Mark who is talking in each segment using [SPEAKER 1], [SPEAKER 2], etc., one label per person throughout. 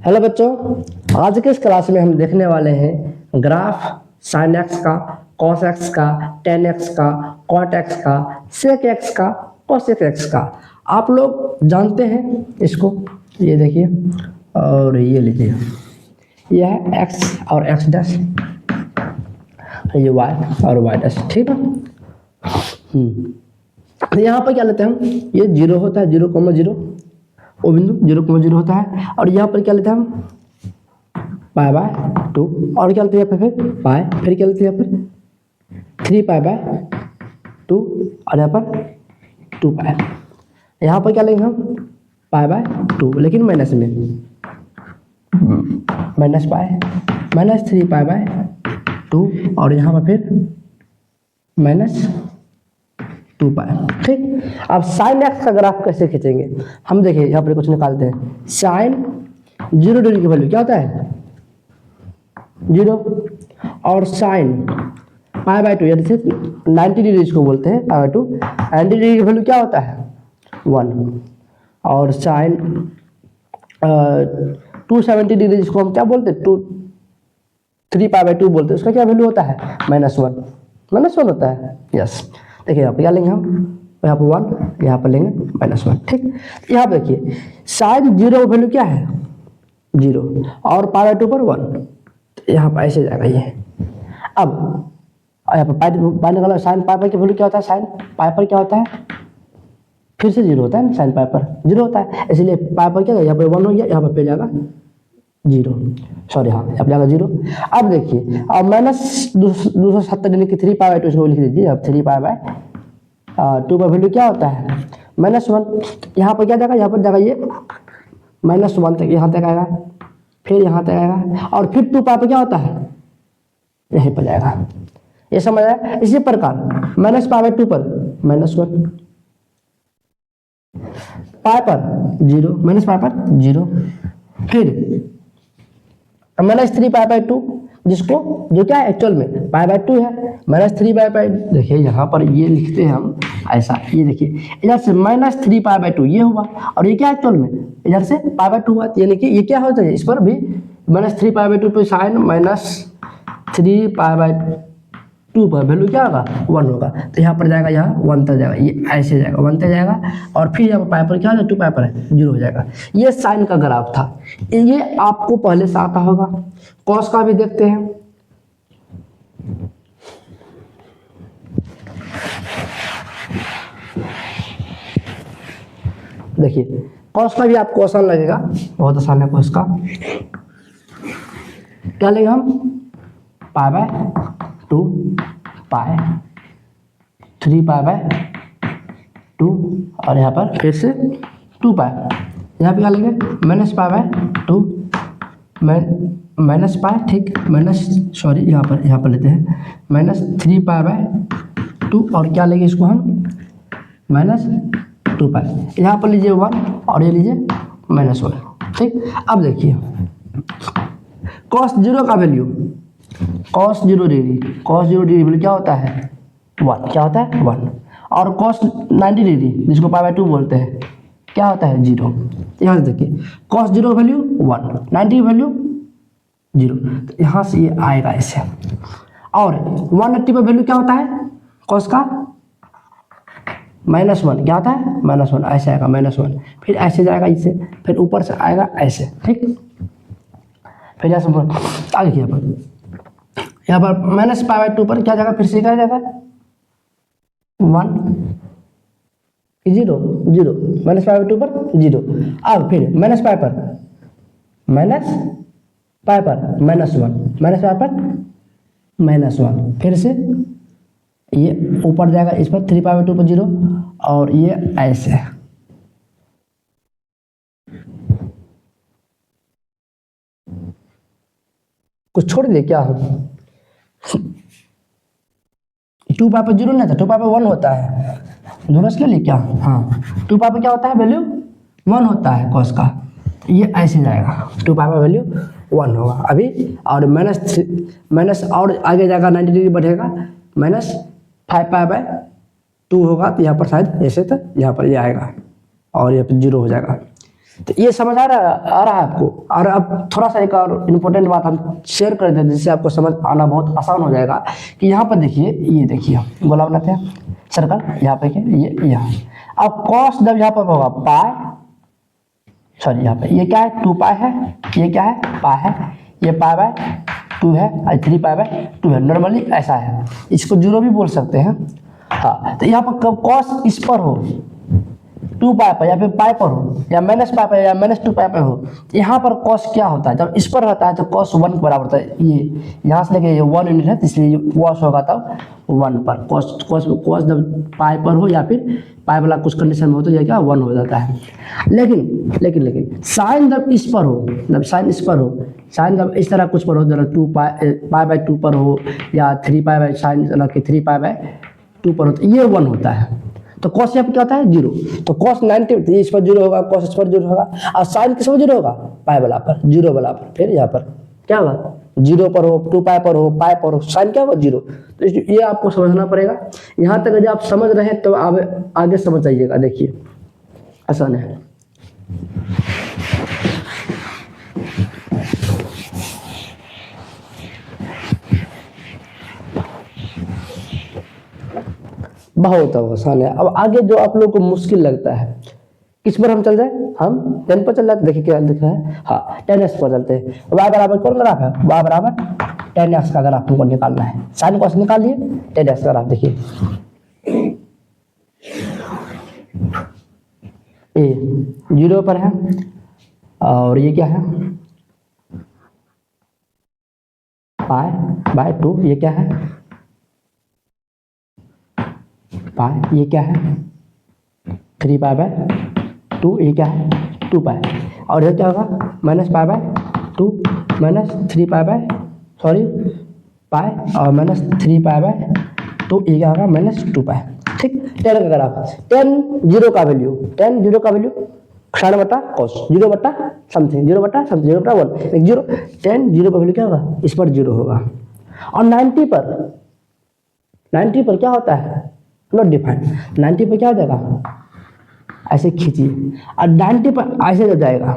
[SPEAKER 1] Hello बच्चों, आज के इस क्लास में हम देखने वाले हैं ग्राफ साइन एक्स का, कॉस एक्स का, टेन एक्स का, कॉट एक्स का, सेक एक्स का, कोसेक एक्स का। आप लोग जानते हैं इसको, ये देखिए और ये लीजिए, यह है एक्स और एक्स डैश, ये वाई और वाई डैश, ठीक है। यहाँ पर क्या लेते हैं हम, ये जीरो होता है, 0,0 वो बिंदु 0,0 होता है, और यहाँ पर क्या लेते हैं हम पाई बाय 2, और क्या लेते हैं यहाँ पर फिर पाई, फिर क्या लेते हैं यहाँ पर 3 पाई बाय 2, और यहाँ पर 2 पाई। यहाँ पर क्या लेंगे हम पाई बाय 2, लेकिन माइनस में minus pi, minus 3 pi by 2, और यहाँ पर फिर माइनस 2 पाई, ठीक। अब साइन एक्स का ग्राफ कैसे खींचेंगे हम, देखिए यहाँ पर कुछ निकालते हैं। साइन 0 डिग्री की वैल्यू क्या होता है 0, और साइन पाई बाय 2 यानी से 90 डिग्री इसको बोलते हैं, पाई बाय 2 90 डिग्री की वैल्यू क्या होता है 1, और साइन 270 डिग्री जिसको हम क्या बोलते हैं 3 पाई बाय 2 बोलते हैं, उसका क्या वैल्यू होता है -1 होता है। यस, देखिए यहाँ पर क्या लेंगे हम, यहाँ पर 1, यहाँ पर लेंगे -1, ठीक। यहाँ पर देखिए साइन 0 वैल्यू क्या है 0, और पाई बाय 2 पर 1, तो यहाँ पर ऐसे जाएगा ये। अब यहाँ पर पाई निकाला, साइन पाई पर की वैल्यू क्या होता है, साइन पाई पर क्या होता है फिर से 0 होता है ना, साइन पाई पर 0 होता है, इसलिए पाई पर क्या यहाँ पर 1 हो गया, यहाँ पर जाएगा 0, सॉरी हाँ यहाँ पर जाएगा 0। अब देखिए अब माइनस 270 यानी कि 3 पाई बाय 2 इसको लिख लीजिए। अब 3 पाई बाय 2 का वैल्यू क्या होता है -1, यहाँ पर क्या जाएगा, यहाँ पर जाएगा ये -1 तक, यहाँ तक आएगा, फिर यहाँ तक आएगा, और फिर 2 पाई पर क्या होता है यहीं पर जाएगा, ये समझ आया। इसी प्रकार माइनस पाई बाय 2 पर -1, पाई पर 0, माइनस पाई पर 0, फिर -3 पाई बाय 2 जिसको जो क्या है एक्चुअल में पाई बाय 2 है, -3 पाई बाय, देखिए यहाँ पर ये लिखते हैं हम ऐसा, ये देखिए इधर से -3 पाई बाय 2 ये हुआ, और ये क्या एक्चुअल में इधर से पाई बाय 2 हुआ, यानी कि ये क्या होता है, इस पर भी -3 पाई बाय 2 पे साइन -3 पाई बाय 2 पर वैल्यू क्या होगा 1 होगा, तो यहाँ पर जाएगा, यहाँ 1 तक जाएगा, ये ऐसे जाएगा 1 तक जाएगा, और फिर यहाँ पर पाई पर क्या है 2 पाई पर है 0 हो जाएगा। ये साइन का ग्राफ था, ये आपको पहले से आता होगा। कॉस का भी देखते हैं, देखिए कॉस का भी आपको आसान लगेगा, बहुत आसान है कॉस का। क्या लेंगे हम pi by 2 pi 3 pi by 2, और यहाँ पर फिर से 2 पाई, यहाँ पे क्या लेंगे minus pi by 2 minus pi, ठीक, सॉरी यहाँ पर लेते हैं -3 पाई बाय 2, और क्या लेंगे इसको हम -2 पाई, यहाँ पर लीजिए 1 और ये लीजिए -1, ठीक। अब देखिए cos 0 का वैल्यू, cos 0 डिग्री वैल्यू क्या होता है 1, क्या होता है 1, और cos 90 डिग्री जिसको पाई बाय 2 बोलते हैं क्या होता है 0। यहाँ से देखिए cos 0 वैल्यू 1, 90 वैल्यू 0, तो यहाँ से ये आएगा ऐसे, और 180 पर वैल्यू क्या होता है cos का -1, क्या होता है -1, ऐसे आएगा -1, फिर ऐसे जाएगा इससे, फिर ऊपर से आएगा ऐसे, ठीक। फिर यहाँ से आगे यहाँ पर माइनस पाई बाय 2 पर क्या जाएगा, फिर से क्या जाएगा 1 0 0, माइनस पाई बाय 2 पर 0, अब फिर माइनस पाई पर -1, माइनस पाई पर -1, फिर से ये ऊपर जाएगा, इस पर 3 पाई बाय 2 पर 0, और ये ऐसे, कुछ छोड़ दे क्या हम 2 पाई पर 0 नहीं था, 2 पाई पर 1 होता है, दोनों के लिए क्या, हाँ 2 पाई पर क्या होता है वैल्यू 1 होता है cos का, ये ऐसे जाएगा 2 पाई पर वैल्यू 1 होगा अभी, और माइनस और आगे जाएगा 90 डिग्री बढ़ेगा, -5 पाई बाय 2 होगा, तो यहाँ पर शायद ऐसे, तो यहाँ पर ये आएगा और यहाँ पर 0 हो जाएगा। तो ये समझ आ रहा है आपको। और अब थोड़ा सा एक और इम्पोर्टेंट बात हम शेयर कर देते हैं जिससे आपको समझ आना बहुत आसान हो जाएगा कि यहाँ पर देखिए, ये देखिए गोला बनाते हैं सर्कल, यहाँ पे ये यहाँ। अब कॉस जब यहाँ पर होगा पाई, सॉरी यहाँ पे ये क्या है 2 पाई है, ये क्या है पाई है, ये पाई बाय 2 है और 3 पाई बाय 2 है। नॉर्मली ऐसा है, इसको 0 भी बोल सकते हैं। हाँ, तो यहाँ पर कॉस इस पर हो 2 पाई पर या फिर पाई पर हो या माइनस पाई पर या -2 पाई पर हो, यहाँ पर कॉस क्या होता है जब इस पर रहता है तो कॉस 1 के बराबर होता है। ये यहाँ से लेके ये 1 यूनिट है, इसलिए कॉस होगा तब 1 पर। कॉस जब पाई पर हो या फिर पाई वाला कुछ कंडीशन में हो तो ये क्या 1 हो जाता है। लेकिन साइन जब इस पर हो, जब साइन इस पर हो, साइन जब इस तरह कुछ पर हो, जब 2 पाई बाय 2 पर हो या 3 pi by sine 3 pi by 2 पर हो तो ये 1 होता है। तो कॉस यहाँ पर क्या होता है 0। तो कॉस 90 इस पर 0 होगा, कॉस इस पर 0 होगा, और साइन किस पर 0 होगा पाई वाला पर, 0 वाला पर। फिर यहाँ पर क्या होगा 0 पर हो, 2 पाई पर हो, पाई पर हो, साइन क्या होगा 0। तो ये आपको समझना पड़ेगा। यहाँ तक जब आप समझ रहे हैं तो आगे समझ जाइएगा। देखिए आसान है। बहुत आसान है। अब आगे जो आप लोग को मुश्किल लगता है, किस पर हम चल जाए, हम 10 पर चल जाते। देखिए क्या लिखा है, हाँ 10x पर चलते हैं। y बराबर कौन ग्राफ है, y बराबर 10x का ग्राफ हमको निकालना है। साइन कॉस निकाल लिए, 10x का ग्राफ देखिए, ये 0 पर है और ये क्या है पाई बाय 2, ये क्या है पाई, ये क्या है 3 पाई बाय 2, ये क्या है 2 पाई, और ये क्या होगा minus pi by 2 minus 3 pi by sorry पाई और माइनस 3 पाई बाय 2, ये क्या होगा -2 पाई। ठीक, 10 का ग्राफ, 10 0 का वैल्यू, 10 0 का वैल्यू साइन बटा कॉस, 0 बटा समथिंग 0 बटा 1, 0 10 0 का वैल्यू क्या होगा, इस पर 0 होगा। और 90 पर क्या होता है नॉट डिफाइंड, 90 पर क्या हो जाएगा ऐसे खींचिए, और 90 पर ऐसे जब जाएगा,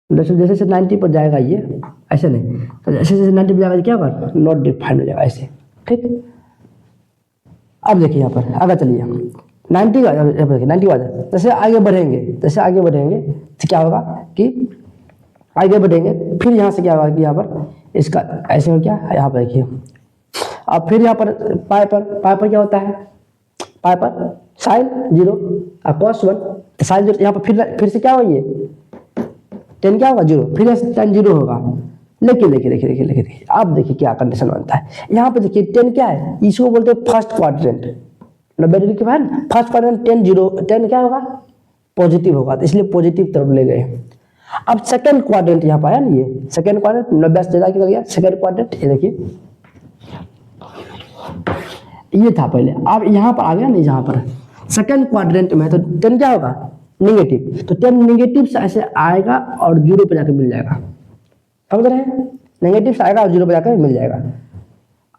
[SPEAKER 1] जैसे 90 पर जाएगा ये ऐसे नहीं, तो जैसे 90 पर जाएगा क्या होगा नॉट डिफाइंड हो जाएगा ऐसे। ठीक, अब देखिए यहाँ पर आगे चलिए, 90 का 90 आ जाए, जैसे आगे बढ़ेंगे तो क्या होगा कि आगे बढ़ेंगे, फिर यहाँ से क्या होगा कि यहाँ पर इसका ऐसे हो क्या, यहाँ पर देखिए। अब फिर यहाँ पर पाई पर क्या होता है, पाई पर साइन 0 और कॉस 1, तो साइन 0 यहाँ पर फिर से क्या होगा ये 10 क्या होगा 0, फिर tan 0 होगा। लेकिन देखिए आप देखिए क्या कंडीशन बनता है यहाँ पे। देखिए 10 क्या है, इसको बोलते हैं फर्स्ट क्वाड्रेंट, 90 डिग्री के बाद फर्स्ट क्वाड्रेंट 10 क्या होगा पॉजिटिव होगा, तो इसलिए पॉजिटिव तरफ ले गए। अब सेकंड क्वाड्रेंट यहाँ पर है ना, ये सेकंड क्वाड्रेंट 90 से ज्यादा निकल गया सेकंड क्वाड्रेंट, ये देखिए ये था पहले, अब यहाँ पर आ गया नहीं, यहाँ पर सेकंड क्वाड्रेंट में तो 10 क्या होगा नेगेटिव, तो 10 नेगेटिव से ऐसे आएगा और 0 पे जाकर मिल जाएगा। समझ रहे हैं, नेगेटिव से आएगा और 0 पे जाकर मिल जाएगा।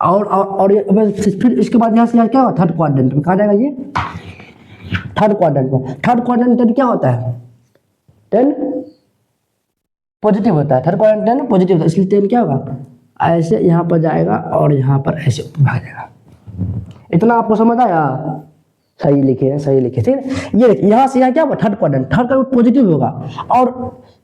[SPEAKER 1] और फिर इसके बाद यहाँ से क्या होगा थर्ड क्वाड्रेंट में, कहाँ जाएगा ये थर्ड क्वाड्रेंट में। थर्ड क्वाड्रेंट 10 क्या होता है 10 पॉजिटिव होता है, थर्ड क्वाड्रेंट 10 पॉजिटिव होता है, इसलिए 10 क्या होगा ऐसे यहाँ पर जाएगा और यहाँ पर ऐसे भाग जाएगा। इतना आपको समझ आया, सही लिखे ठीक है। ये देखिए यहाँ से यहाँ क्या होगा थर्ड क्वाड्रेंट पॉजिटिव होगा, और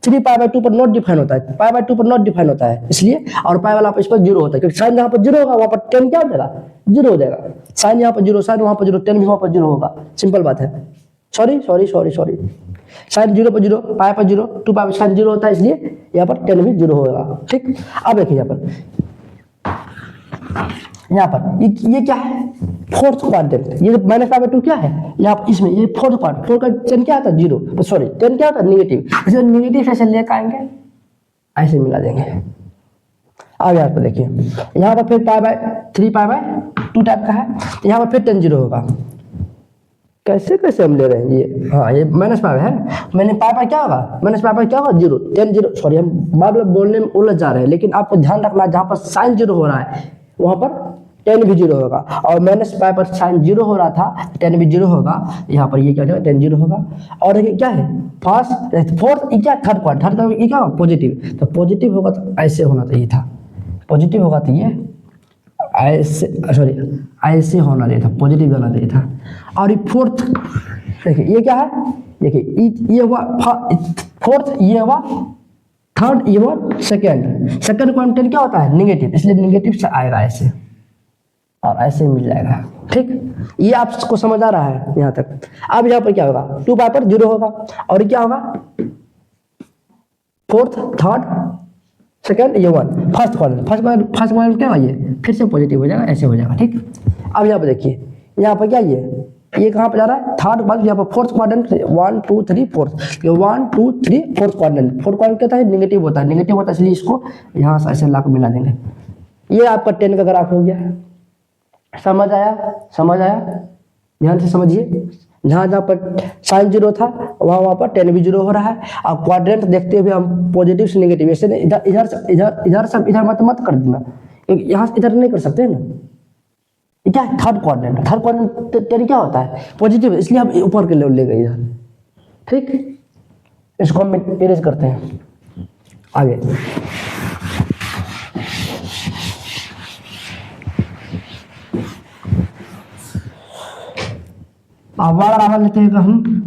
[SPEAKER 1] 3 पाई बाय 2 पर नॉट डिफाइन होता है, पाई बाय 2 पर नॉट डिफाइन होता है इसलिए, और पाई वाला इस पर 0 होता है, क्योंकि साइन जहाँ पर 0 होगा वहाँ पर 10 क्या हो जाएगा 0 हो जाएगा। साइन यहाँ पर 0, साइन वहाँ पर 0, 10 भी वहाँ पर 0 होगा, सिंपल बात है। सॉरी साइन 0 पर 0, पाई पर 0, 2 पाई पर साइन 0 होता है, इसलिए यहाँ पर 10 भी 0 होगा। ठीक, अब देखिए यहाँ पर ये क्या है फोर्थ क्वाड्रेंट, ये माइनस पाई बाय 2 क्या है यहाँ पर, इसमें ये फोर्थ क्वाड्रेंट, 4 का 10 क्या आता है 0, सॉरी 10 क्या होता है नेगेटिव, इसे नेगेटिव ऐसे लेकर आएंगे ऐसे मिला देंगे। आगे यहाँ पर देखिए, यहाँ पर फिर 3 पाई बाय 2 टाइप का है, यहाँ पर फिर 10 0 होगा। कैसे हम ले रहे हैं ये, हाँ ये माइनस पाई है, मैंने पाई क्या होगा माइनस पाई क्या होगा 0 10 0, सॉरी हम बार बार बोलने में उलझ जा रहे हैं, लेकिन आपको ध्यान रखना जहाँ पर साइन 0 हो रहा है वहाँ पर टेन भी जीरो होगा, और माइनस पाई पर साइन जीरो हो रहा था, टेन भी जीरो होगा, यहाँ पर ये क्या हो जाएगा, टेन जीरो होगा। और ये क्या है, फर्स्ट फोर्थ, ये क्या थर्ड क्वाड्रेंट, थर्ड क्वाड्रेंट ये क्या पॉजिटिव, तो पॉजिटिव होगा तो ऐसे होना चाहिए था, पॉजिटिव होगा तो ये ऐसे, सॉरी ऐसे होना चाहिए था, पॉजिटिव होना चाहिए था। और ये फोर्थ, देखिए ये क्या है, देखिए ये हुआ फोर्थ, ये हुआ थर्ड, ये हुआ सेकेंड। सेकेंड क्वाड्रेंट क्या होता है, निगेटिव, इसलिए निगेटिव से आएगा ऐसे, और ऐसे मिल जाएगा। ठीक, ये आपको समझ आ रहा है यहाँ तक। अब यहाँ पर क्या होगा, 2 पाई पर 0 होगा, और क्या होगा, फोर्थ, थर्ड, सेकेंड, ये 1, फर्स्ट क्वाड्रेंट क्या होगा, ये फिर से पॉजिटिव हो जाएगा, ऐसे हो जाएगा। ठीक, अब यहाँ पर देखिए, यहाँ पर क्या ये कहाँ पर जा रहा है, थर्ड बाद, यहाँ पर fourth quadrant, 1 2 3 fourth, 1 2 3 fourth quadrant. Fourth quadrant क्या होता है, निगेटिव होता है, निगेटिव होता है, इसलिए इसको यहाँ से ऐसे ला के मिला देंगे। ये आपका 10 का ग्राफ हो गया। समझ आया, समझ आया, ध्यान से समझिए। जहाँ जहाँ पर साइन जीरो था वहाँ पर 10 भी जीरो हो रहा है। अब क्वाड्रेंट देखते हुए हम पॉजिटिव से नेगेटिव, ऐसे इधर इधर इधर इधर सब इधर मत कर देना, यहाँ से इधर नहीं कर सकते ना। क्या है, थर्ड क्वाड्रेंट, थर्ड क्वाड्रेंट 10 क्या होता है, पॉजिटिव, इसलिए हम ऊपर के लेवल ले गए इधर। ठीक, इसको हम इरेज करते हैं आगे। अब वाला लेते हैं हम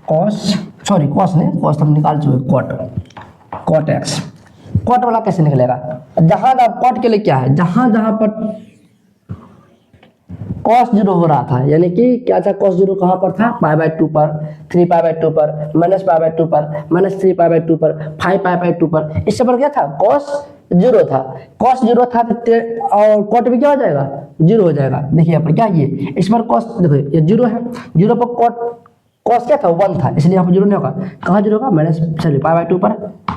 [SPEAKER 1] कॉस, सॉरी कॉस नहीं, कॉस हम निकाल चुके, कॉट एक्स। कॉट वाला कैसे निकलेगा, जहां कॉट के लिए क्या है, जहां जहां पर कॉस जीरो हो रहा था, यानी कि क्या था, कॉस जीरो कहां पर था, पाई बाय 2 पर, 3 पाई बाय 2 पर, माइनस पाई बाय 2 पर, माइनस 3 पाई बाय 2 पर, 5 पाई बाय 2 पर, इससे पर क्या था, कॉस जीरो था। कॉस जीरो था और कॉट भी क्या हो जाएगा, जीरो हो जाएगा। देखिए यहाँ पर क्या, ये इस पर कॉस देखो ये जीरो है, जीरो पर कॉस क्या था, 1 था, इसलिए यहाँ पर जीरो नहीं होगा। कहाँ जीरो होगा, माइनस, सॉरी पाई बाय 2 पर,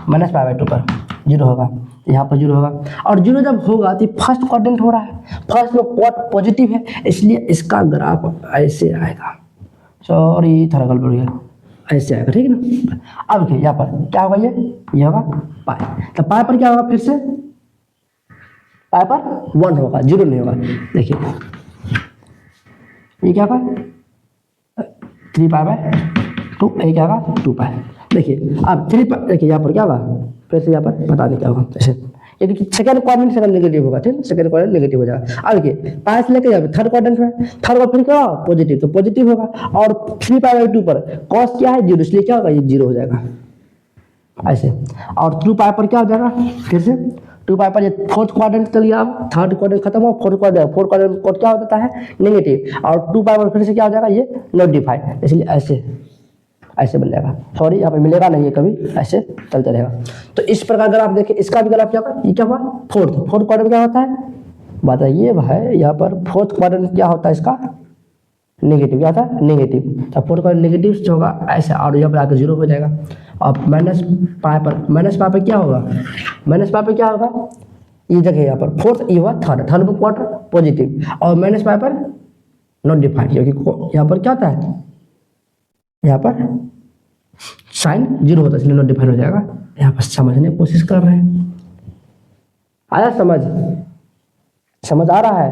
[SPEAKER 1] माइनस पाई बाय 2 पर जीरो होगा, यहाँ पर जीरो होगा। और जीरो जब होगा तो फर्स्ट क्वाड्रेंट हो रहा है, फर्स्ट में कॉट पॉजिटिव है, इसलिए इसका ग्राफ ऐसे आएगा, सॉरी थोड़ा गड़बड़ हो गया, ऐसे आएगा। ठीक है ना। अब देखिए यहाँ पर क्या होगा, ये होगा पाई, तो पाई पर क्या होगा, फिर से पाई पर 1 होगा, जीरो नहीं होगा। देखिए ये क्या होगा, 3 पाई बाय 2, ये क्या होगा 2 पाई। देखिए अब 3 पाई, देखिए यहाँ पर क्या होगा, फिर से यहाँ पर पता नहीं क्या होगा, ऐसे ये देखिए सेकंड क्वाड्रेंट सेकंड नेगेटिव होगा। ठीक है, सेकंड क्वाड्रेंट नेगेटिव हो जाएगा। अब देखिए पाई से लेकर यहाँ थर्ड क्वाड्रेंट में, थर्ड क्वाड्रेंट क्या होगा, पॉजिटिव, तो पॉजिटिव होगा। और 3 पाई बाय 2 पर कॉस क्या है, जीरो, इसलिए क्या होगा, ये जीरो हो जाएगा ऐसे। और 2 पाई पर क्या हो जाएगा, फिर से 2 पाई पर, ये फोर्थ क्वाड्रेंट चलिए, अब थर्ड क्वाड्रेंट खत्म हो, फोर्थ क्वाड्रेंट कोड क्या होता है, नेगेटिव। और 2 पाई पर फिर से क्या हो जाएगा, ये नोटिफाइड, इसलिए ऐसे ऐसे बन जाएगा। सॉरी यहाँ पे मिलेगा नहीं, ये कभी ऐसे चलता रहेगा। तो इस प्रकार अगर आप देखें, इसका भी ग्राफ क्या होगा, ये क्या हुआ, फोर्थ क्वाड्रेंट क्या होता है, बताइए भाई। यहाँ पर फोर्थ क्वाड्रेंट क्या होता है, इसका नेगेटिव, क्या था, नेगेटिव। तो फोर्थ क्वाड्रेंट नेगेटिव से होगा ऐसे, और यहाँ पर आकर जीरो हो जाएगा। और माइनस पाई पर क्या होगा, माइनस पाई पर क्या होगा, ये जगह यहाँ पर फोर्थ, ये हुआ थर्ड में क्वार्टर पॉजिटिव, और माइनस पाई पर नॉट डिफाइंड, क्योंकि यहाँ पर क्या होता है, यहाँ पर साइन जीरो होता है, इसलिए नॉट डिफाइन हो जाएगा। यहाँ पर समझने की कोशिश कर रहे हैं, आया समझ आ रहा है,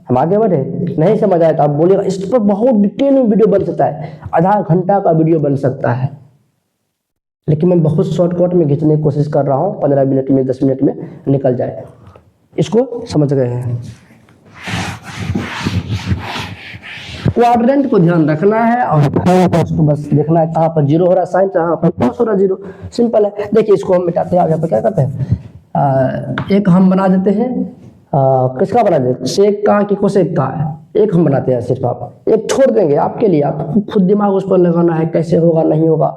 [SPEAKER 1] हम आगे बढ़े। नहीं समझ आया तो आप बोलिएगा, इस पर बहुत डिटेल में वीडियो बन सकता है, आधा घंटा का वीडियो बन सकता है, लेकिन मैं बहुत शॉर्टकट में खींचने की कोशिश कर रहा हूँ, 15 मिनट में 10 मिनट में निकल जाए। इसको समझ गए हैं। क्वाड्रेंट को ध्यान रखना है, और उसको बस देखना है कहाँ पर जीरो हो रहा है साइन, कहाँ पर कॉस हो रहा है जीरो, सिंपल है। देखिए इसको हम मिटाते हैं। यहाँ पर क्या करते हैं, एक हम बना देते हैं, किसका बना देते, सेक का कि कोसेक का, एक हम बनाते हैं सिर्फ, आप एक छोड़ देंगे आपके लिए, आपको खुद दिमाग उस पर लगाना है, कैसे होगा नहीं होगा।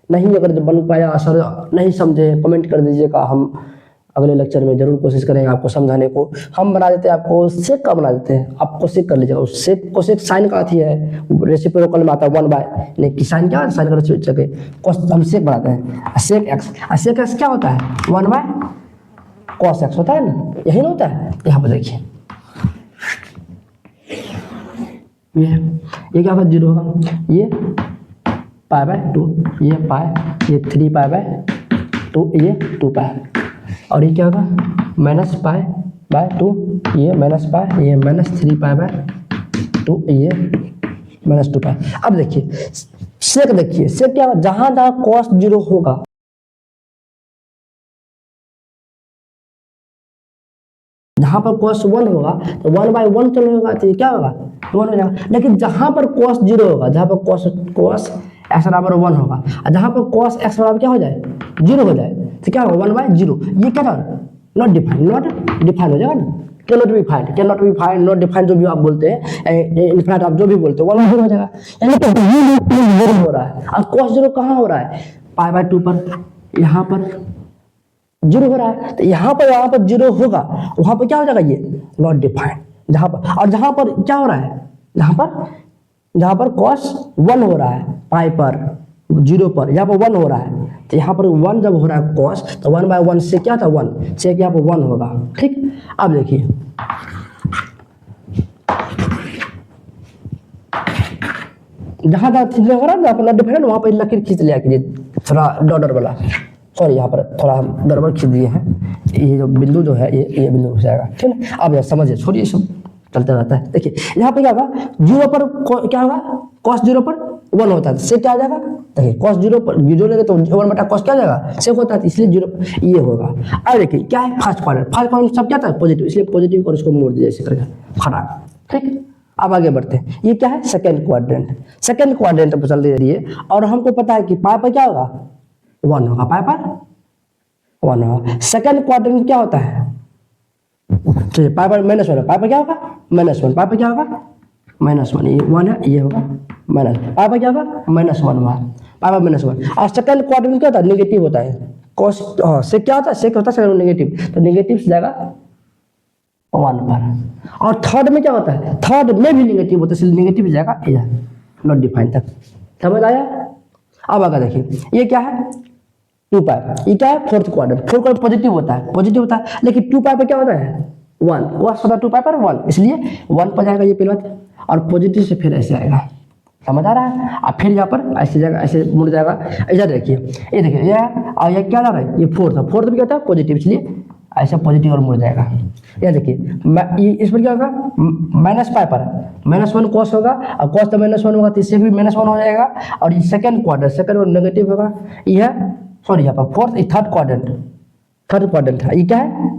[SPEAKER 1] नहीं अगर बन पाया, सर नहीं समझे, कमेंट कर दीजिएगा, हम अगले लेक्चर में जरूर कोशिश करेंगे आपको समझाने को। हम बना देते हैं आपको सेक का बना देते हैं, आप कोसेक कर लीजिएगा। सेक कोसेक साइन का आती है, रेसिप्रोकल में आता है 1 बाय, लेकिन साइन क्या साइन का रेसिप्रोकल, हम सेक बनाते हैं। सेक एक्स क्या होता है, 1 बाय कॉस एक्स होता है ना, यही ना होता है। यहाँ पर देखिए ये क्या होगा, जीरो होगा, ये पाई बाय 2, ये पाई, ये 3 पाई बाय 2, ये 2 पाई, और ये क्या होगा, माइनस पाई बाय 2, ये माइनस पाई, ये माइनस 3 पाई बाय 2, ये माइनस 2 पाई। अब देखिए सेक, देखिए सेक क्या होगा, जहां जहां कॉस 0 होगा, जहां पर cos 1 होगा तो 1/1 चलो होगा, तो ये क्या होगा 1 हो जाएगा। लेकिन जहां पर cos 0 होगा, जहां पर cos x बराबर 1 होगा, और जहां पर cos x बराबर क्या हो जाए 0 हो जाए, तो क्या होगा 1/0। ये क्या था, नॉट डिफाइंड हो जाएगा ना, can not be find, not defined जो भी आप बोलते हैं, इनफैक्ट आप जो भी बोलते हो 1/0 हो जाएगा। यानी कि 0 हो रहा है, और cos 0 कहाँ हो रहा है, π/2 पर, यहाँ पर 0 हो रहा है, तो यहाँ पर 0 होगा, वहां पर क्या हो जाएगा, ये नॉट डिफाइंड। जहां पर, और जहां पर क्या हो रहा है, जहां पर cos 1 हो रहा है पाई पर 0 पर, यहाँ पर 1 हो रहा है, तो यहाँ पर 1 जब हो रहा है cos, तो 1/1 से क्या था 1 से, यहाँ पर 1 होगा। ठीक, अब देखिए जहां जहां हो रहा है ना अपना डिफरेंट, वहां पर लकीर खींच लिया कीजिए, थोड़ा डॉलर वाला, सॉरी यहाँ पर थोड़ा हम गड़बड़ खींच दिए हैं, ये जो बिंदु जो है ये बिंदु हो जाएगा। ठीक है, अब यह समझिए, छोड़िए सब चलते रहता है। देखिए यहाँ पे क्या होगा, 0 पर क्या होगा, cos 0 पर 1 होता है, से क्या आ जाएगा, देखिए cos 0 पर 0 लेंगे तो 1/cos क्या आ जाएगा, से होता है, इसलिए 0 ये होगा। अब देखिए क्या है, फर्स्ट क्वाड्रेंट सब क्या था पॉजिटिव, इसलिए पॉजिटिव और इसको मोड़ दिया इसी करके खराब। ठीक, अब आगे बढ़ते हैं, ये क्या है सेकंड क्वाड्रेंट पर चल रही है, और हमको पता है कि पाई पर क्या होगा 1 होगा, पाई पर 1 होगा। सेकंड क्वाड्रेंट क्या होता है, चलिए पाई पर -1, पाई पर क्या होगा -1, पाई पर क्या होगा -1, ये 1 है, ये होगा माइनस, पाई पर क्या होगा -1 हुआ, पाई पर -1। और सेकंड क्वाड्रेंट क्या होता है, नेगेटिव होता है, cos से क्या होता है, से होता है सेकंड नेगेटिव, तो नेगेटिव से जाएगा 1 पर। और थर्ड में क्या होता है, थर्ड में भी नेगेटिव होता है, इसलिए नेगेटिव जाएगा इधर, नॉट डिफाइंड तक, समझ आया। अब आगे देखिए ये क्या है 2 पाई, ये क्या है फोर्थ क्वाड्रेंट पॉजिटिव होता है, लेकिन 2 पाई पर क्या होता है 1, cos होता है 2 पाई पर 1, इसलिए 1 पर जाएगा ये पहले बात, और पॉजिटिव से फिर ऐसे आएगा, समझ आ रहा है। अब फिर यहाँ पर ऐसे जाएगा, ऐसे मुड़ जाएगा, इधर देखिए, ये देखिए ये है, और ये क्या जा रहा है, ये फोर्थ में क्या होता है पॉजिटिव, इसलिए ऐसा पॉजिटिव और मुड़ जाएगा। ये देखिए इस पर क्या होगा, माइनस पाई पर -1 cos होगा, और cos तो -1 होगा, तो इससे भी -1 हो जाएगा। और ये सेकंड और नेगेटिव होगा, ये है सॉरी यहाँ पर फोर्थ, थर्ड क्वाड्रेंट है, ये क्या है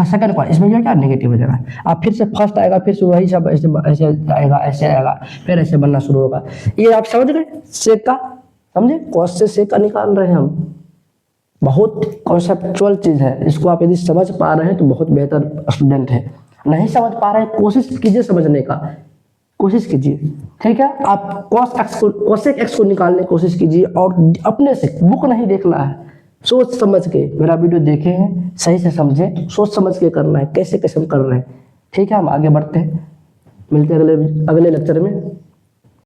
[SPEAKER 1] सेकंड क्वाड्रेंट, इसमें क्या नेगेटिव हो जाएगा। अब फिर से फर्स्ट आएगा, फिर से वही सब ऐसे आएगा, फिर ऐसे बनना शुरू होगा। ये आप समझ गए सेक का, समझे, cos से सेक का निकाल रहे हैं हम, बहुत कॉन्सेप्चुअल चीज है, इसको आप यदि समझ पा रहे हैं तो बहुत बेहतर स्टूडेंट है, नहीं समझ पा रहे हैं कोशिश कीजिए समझने का, कोशिश कीजिए। ठीक है, आप cosec x को निकालने की कोशिश कीजिए, और अपने से बुक नहीं देखना है, सोच समझ के मेरा वीडियो देखे हैं, सही से समझे, सोच समझ के करना है, कैसे हम कर रहे हैं। ठीक है, हम आगे बढ़ते हैं, मिलते हैं अगले लेक्चर में।